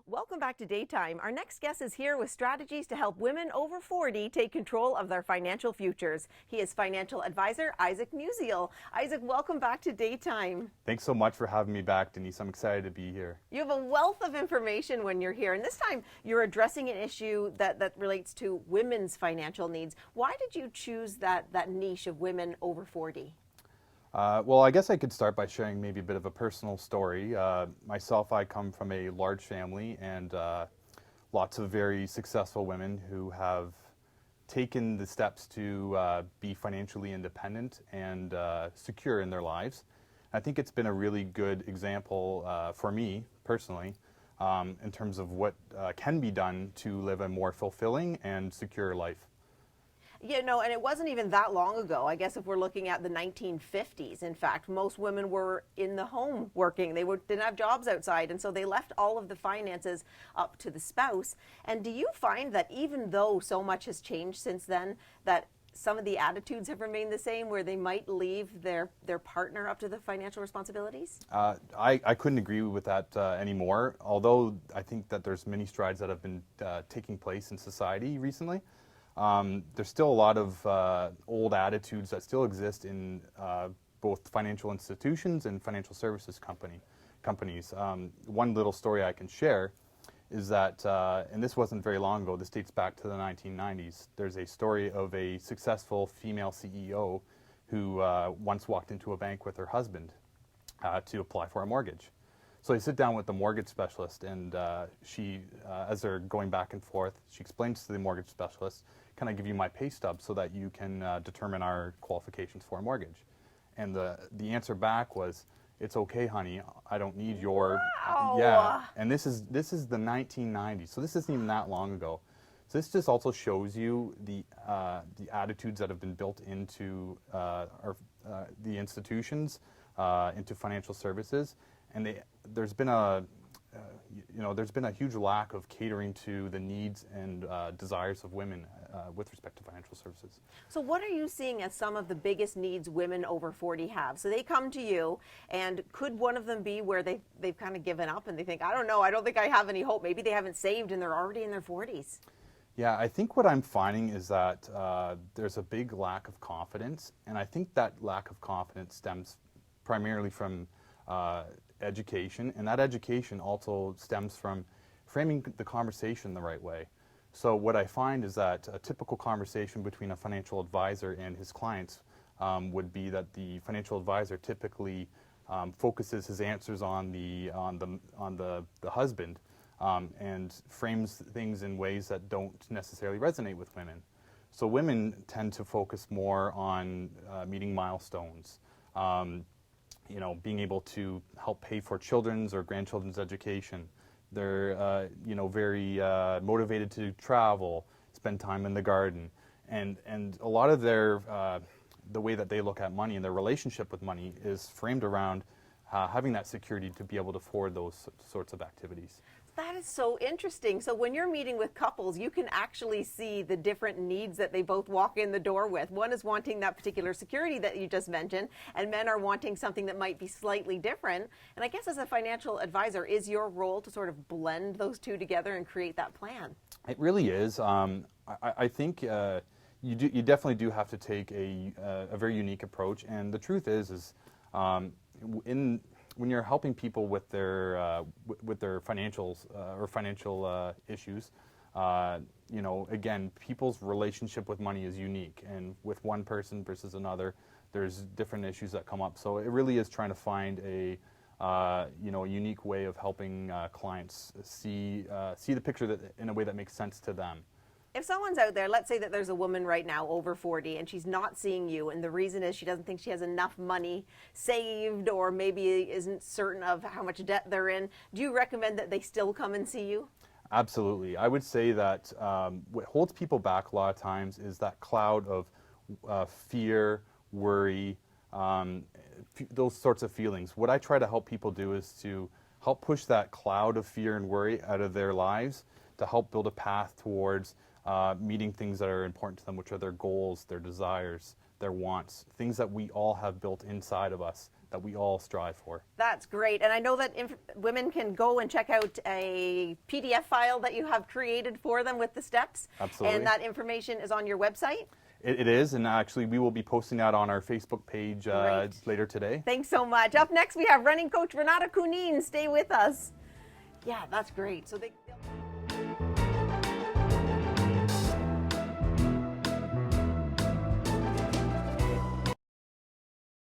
Welcome back to Daytime. Our next guest is here with strategies to help women over 40 take control of their financial futures. He is financial advisor Isaac Musial. Isaac, welcome back to Daytime. Thanks so much for having me back, Denise. I'm excited to be here. You have a wealth of information when you're here, and this time you're addressing an issue that relates to women's financial needs. Why did you choose that niche of women over 40? Well, I guess I could start by sharing maybe a bit of a personal story. Myself, I come from a large family and lots of very successful women who have taken the steps to be financially independent and secure in their lives. I think it's been a really good example for me personally in terms of what can be done to live a more fulfilling and secure life. You know, and it wasn't even that long ago. I guess if we're looking at the 1950s, in fact, most women were in the home working. They didn't have jobs outside, and so they left all of the finances up to the spouse. And do you find that even though so much has changed since then, that some of the attitudes have remained the same, where they might leave their partner up to the financial responsibilities? I couldn't agree with that anymore, although I think that there's many strides that have been taking place in society recently. There's still a lot of old attitudes that still exist in both financial institutions and financial services companies. One little story I can share is that, and this wasn't very long ago, this dates back to the 1990s, there's a story of a successful female CEO who once walked into a bank with her husband to apply for a mortgage. So they sit down with the mortgage specialist, and she, as they're going back and forth, she explains to the mortgage specialist, "Can I give you my pay stub so that you can determine our qualifications for a mortgage?" And the answer back was, "It's okay, honey. I don't need your..." Wow. Yeah. And this is the 1990s, so this isn't even that long ago. So this just also shows you the attitudes that have been built into the institutions, into financial services, and there's been a huge lack of catering to the needs and desires of women with respect to financial services. So what are you seeing as some of the biggest needs women over 40 have? So they come to you, and could one of them be where they've kind of given up and they think, I don't know, I don't think I have any hope. Maybe they haven't saved and they're already in their 40s. Yeah, I think what I'm finding is that there's a big lack of confidence, and I think that lack of confidence stems primarily from education, and that education also stems from framing the conversation the right way. So what I find is that a typical conversation between a financial advisor and his clients would be that the financial advisor typically focuses his answers on the husband and frames things in ways that don't necessarily resonate with women. So women tend to focus more on meeting milestones, being able to help pay for children's or grandchildren's education. They're very motivated to travel, spend time in the garden, and a lot of their the way that they look at money and their relationship with money is framed around having that security to be able to afford those sorts of activities. That is so interesting. So when you're meeting with couples, you can actually see the different needs that they both walk in the door with. One is wanting that particular security that you just mentioned, and men are wanting something that might be slightly different. And I guess as a financial advisor, is your role to sort of blend those two together and create that plan? It really is. I think you definitely do have to take a very unique approach. And the truth is when you're helping people with their financials or financial issues, again, people's relationship with money is unique, and with one person versus another, there's different issues that come up. So it really is trying to find a unique way of helping clients see the picture in a way that makes sense to them. If someone's out there, let's say that there's a woman right now over 40 and she's not seeing you, and the reason is she doesn't think she has enough money saved, or maybe isn't certain of how much debt they're in, do you recommend that they still come and see you? Absolutely. I would say that what holds people back a lot of times is that cloud of fear, worry, those sorts of feelings. What I try to help people do is to help push that cloud of fear and worry out of their lives, to help build a path towards meeting things that are important to them, which are their goals, their desires, their wants, things that we all have built inside of us that we all strive for. That's great. And I know that women can go and check out a PDF file that you have created for them with the steps. Absolutely. And that information is on your website? It is, and actually we will be posting that on our Facebook page later today. Thanks so much. Up next we have running coach Renata Kunin. Stay with us. Yeah, that's great. So they